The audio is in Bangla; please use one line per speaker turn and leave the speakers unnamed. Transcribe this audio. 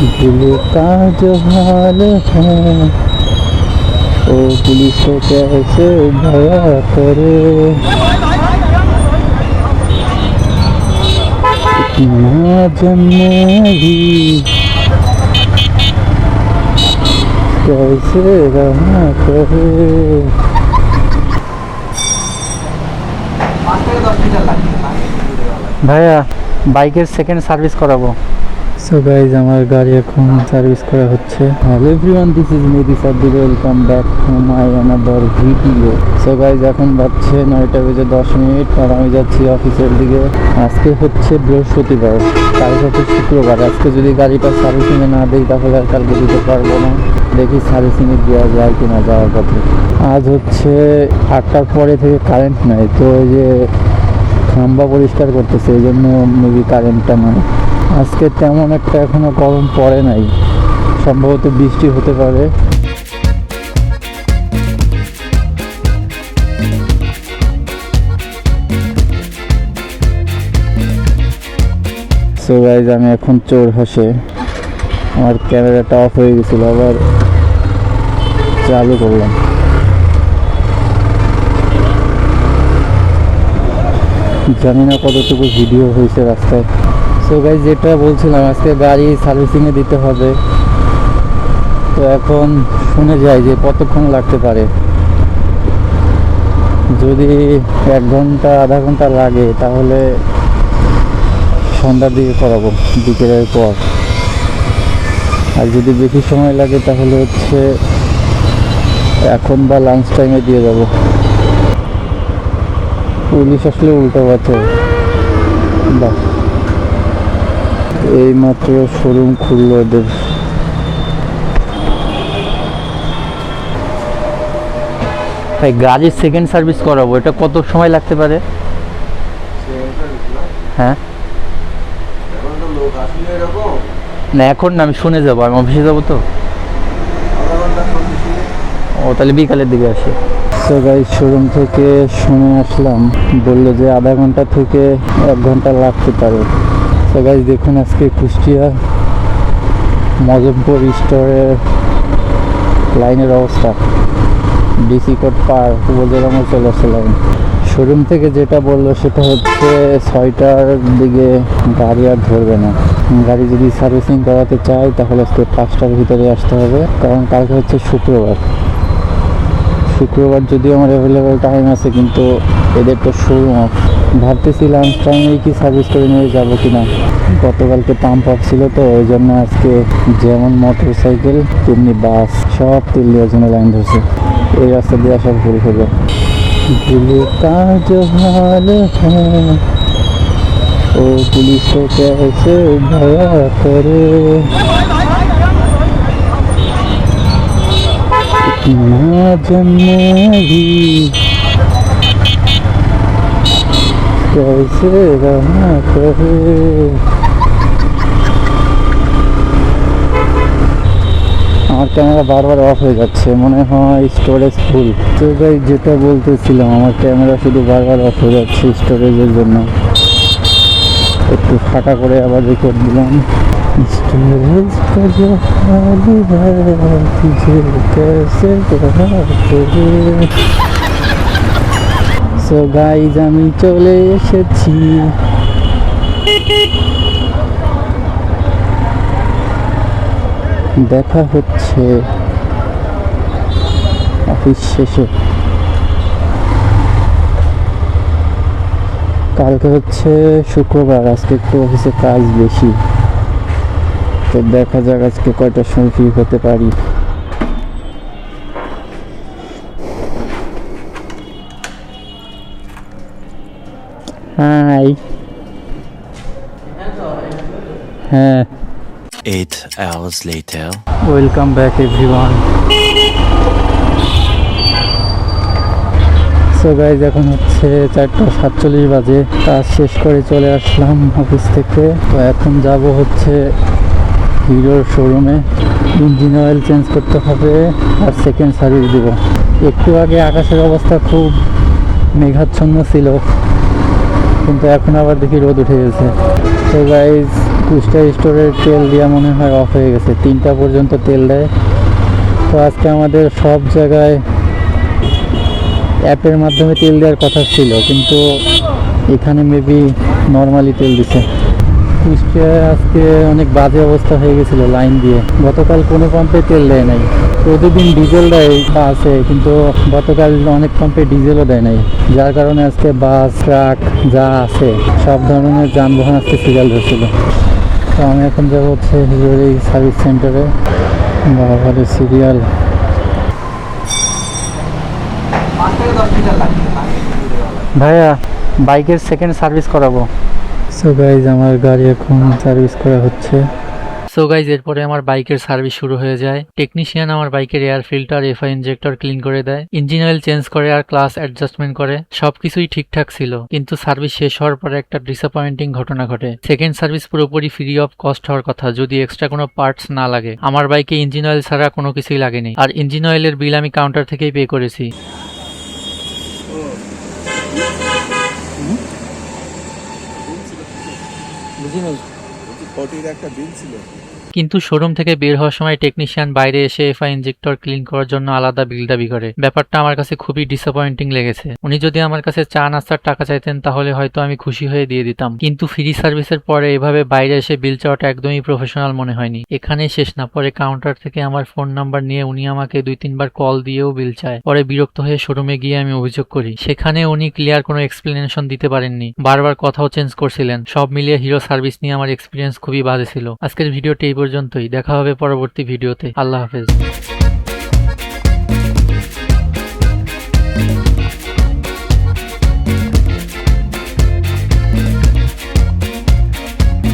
दिल का जो हाल है वो पुलिस को कैसे भया करे इतना जन्मे भी कैसे रहा करे ভাইয়া বাইকের সেকেন্ড সার্ভিস করাবো। সো গাইজ আমার গাড়ি এখন সার্ভিস করা হচ্ছে। Hello everyone, this is Medi Sabbir, welcome back to my another video. So guys এখন বাজছে 9:10 আর আমি যাচ্ছি অফিসের দিকে। আজকে হচ্ছে বৃহস্পতিবার, কালকে হচ্ছে শুক্রবার। আজকে যদি গাড়িটা সার্ভিসিংয়ে না দিই তাহলে আর কালকে দিতে পারবো না। দেখি সার্ভিসিংয়ে দেওয়া যায় কিনা যাওয়ার পথে। আজ হচ্ছে 8টার পরে থেকে কারেন্ট নাই, তো ওই যে খাম্বা পরিষ্কার করতেছে, এই জন্য মেবি কারেন্টটা নাই। আজকে তেমন একটা এখনো গরম পড়ে নাই, সম্ভবত বৃষ্টি হতে পারে। সো গাইজ আমি এখন চোর হাসে, আমার ক্যামেরাটা অফ হয়ে গেছিল, আবার চালু করলাম। জানি না কতটুকু ভিডিও হয়েছে রাস্তায়। সো গাইজ যেটা বলছিলাম, আজকে গাড়ি সার্ভিসিংয়ে দিতে হবে। তো এখন শুনে যাই যে কতক্ষণ লাগতে পারে। যদি 1 ঘন্টা আধা ঘন্টা লাগে তাহলে সন্ধ্যার দিকে করাবো, বিকেলের পর। আর যদি বেশি সময় লাগে তাহলে হচ্ছে এখন বা লাঞ্চ টাইমে দিয়ে যাবো। পুলিশ আসলে উল্টো পাচ্ছে। বাহ, এই মাত্র শোরুম খুললো ওদের। ভাই গাড়ির সেকেন্ড সার্ভিস করাবো, এটা কত সময় লাগতে পারে? হ্যাঁ না এখন না, আমি শুনে যাবো, আমি অফিসে যাবো তো। ও তাহলে বিকালের দিকে আসি। সো গাইস শোরুম থেকে শুনে আসলাম, বললো যে আধা ঘন্টা থেকে 1 ঘন্টা লাগতে পারে। সো গাইস দেখুন আজকে কুষ্টিয়া মজমপুর স্টোরের লাইনের অবস্থা। ডিসি কোড পার উপজেলামে চলে আসছে লাইন। শোরুম থেকে যেটা বললো সেটা হচ্ছে 6টার দিকে গাড়ি আর ধরবে না। গাড়ি যদি সার্ভিসিং করাতে চাই তাহলে আজকে 5টার ভিতরে আসতে হবে, কারণ কালকে হচ্ছে শুক্রবার। শুক্রবার যদিও আমার অ্যাভেলেবেল টাইম আছে, কিন্তু এদের তো শোরুম অফ। ভাবতেছি লাঞ্চ টাইমে কি সার্ভিস করে নিয়ে যাবো কিনা। গতকালকে পাম্প অফ ছিল, তো ওই জন্য আজকে যেমন মোটর সাইকেল তেমনি বাস সব তেল দেওয়ার জন্য লাইন ধরছে। এই রাস্তা দিয়ে আসা ভুল হলো। दिल का जो हाल है वो पुलिस को कैसे भया करे इतना जन्मे भी कैसे रहा करे। আমার ক্যামেরা বারবার অফ হয়ে যাচ্ছে, মনে হয় স্টোরেজ ফুল। তো ভাই যেটা বলতেছিলাম, আমার ক্যামেরা শুধু বারবার অফ হয়ে যাচ্ছে স্টোরেজের জন্য। একটু ফাঁকা করে আবার রেকর্ড দিলাম। স্টোরেজ का जो हाल है तुझे कैसे रहा करे। সো গাইজ আমি চলে এসেছি। দেখা হচ্ছে অফিস শেষে। কালকে হচ্ছে শুক্রবার, আজকে একটু অফিসে কাজ বেশি। তো দেখা যাক আজকে কয়টার সময় ফ্রি হতে পারি। হাই। হ্যাঁ
8 hours later.
Welcome back everyone. So guys এখন হচ্ছে 4:47 বাজে। কাজ শেষ করে চলে আসলাম অফিস থেকে। তো এখন যাব হচ্ছে হিরোর শোরুমে। ইঞ্জিন অয়েল চেঞ্জ করতে হবে আর সেকেন্ড সার্ভিস দেব। একটু আগে আকাশের অবস্থা খুব মেঘাচ্ছন্ন ছিল, কিন্তু এখন আবার দেখি রোদ উঠে গেছে। তো গাইজ কুষ্টা স্টোরের তেল দেওয়া মনে হয় অফ হয়ে গেছে, 3টা পর্যন্ত তেল দেয়। তো আজকে আমাদের সব জায়গায় অ্যাপের মাধ্যমে তেল দেওয়ার কথা ছিল, কিন্তু এখানে মেবি নর্মালি তেল দিছে। কুষ্টিয়ায় আজকে অনেক বাজে অবস্থা হয়ে গেছিল লাইন দিয়ে। গতকাল কোনো পাম্পে তেল দেয় নাই, প্রতিদিন ডিজেল দেয় বা আছে, কিন্তু গতকাল অনেক পাম্পে ডিজেলও দেয় নাই, যার কারণে আজকে বাস ট্রাক যা আছে সব ধরনের যানবাহন আজকে সিরিয়াল ধরছিল। তো আমি এখন যাবো হচ্ছে হিরোর এই সার্ভিস সেন্টারে। বাবারে সিরিয়াল। ভাইয়া বাইকের সেকেন্ড সার্ভিস করাবো। সো গাইজ আমার গাড়ি এখন সার্ভিস করা হচ্ছে। সো গাইজ এরপরে আমার বাইকের সার্ভিস শুরু হয়ে যায়। টেকনিশিয়ান আমার বাইকের air filter, FI injector clean করে দেয়, ইঞ্জিন অয়েল চেঞ্জ করে আর ক্লাস অ্যাডজাস্টমেন্ট করে। সবকিছুই ঠিকঠাক ছিল, কিন্তু সার্ভিস শেষ হওয়ার পরে একটা ডিসঅ্যাপয়েন্টিং ঘটনা ঘটে। সেকেন্ড সার্ভিস পুরোপুরি ফ্রি অফ কস্ট হওয়ার কথা যদি এক্সট্রা কোনো পার্টস না লাগে। আমার বাইকে ইঞ্জিন অয়েল ছাড়া কোনো কিছুই লাগেনি, আর ইঞ্জিন অয়েলের বিল আমি কাউন্টার থেকেই পে করেছি। কিন্তু শোরুম থেকে বের হওয়ার সময় টেকনিশিয়ান বাইরে এসে এফআই ইনজেক্টর ক্লিন করার জন্য আলাদা বিল দাবি করে। ব্যাপারটা আমার কাছে খুবই ডিসঅ্যাপয়েন্টিং লেগেছে। উনি যদি আমার কাছে চা নাস্তার টাকা চাইতেন তাহলে হয়তো আমি খুশি হয়ে দিয়ে দিতাম, কিন্তু ফ্রি সার্ভিসের পরে এভাবে বাইরে এসে বিল চাওয়াটা একদমই প্রফেশনাল মনে হয়নি। এখানেই শেষ না, পরে কাউন্টার থেকে আমার ফোন নাম্বার নিয়ে উনি আমাকে 2-3 বার কল দিয়েও বিল চায়। পরে বিরক্ত হয়ে শোরুমে গিয়ে আমি অভিযোগ করি। সেখানে উনি ক্লিয়ার কোনো এক্সপ্লেনেশন দিতে পারেননি, বারবার কথাও চেঞ্জ করছিলেন। সব মিলিয়ে হিরো সার্ভিস নিয়ে আমার এক্সপিরিয়েন্স খুবই বাজে ছিল। আজকের ভিডিওটি এই পর্যন্তই, দেখা হবে পরবর্তী ভিডিওতে। আল্লাহ হাফেজ।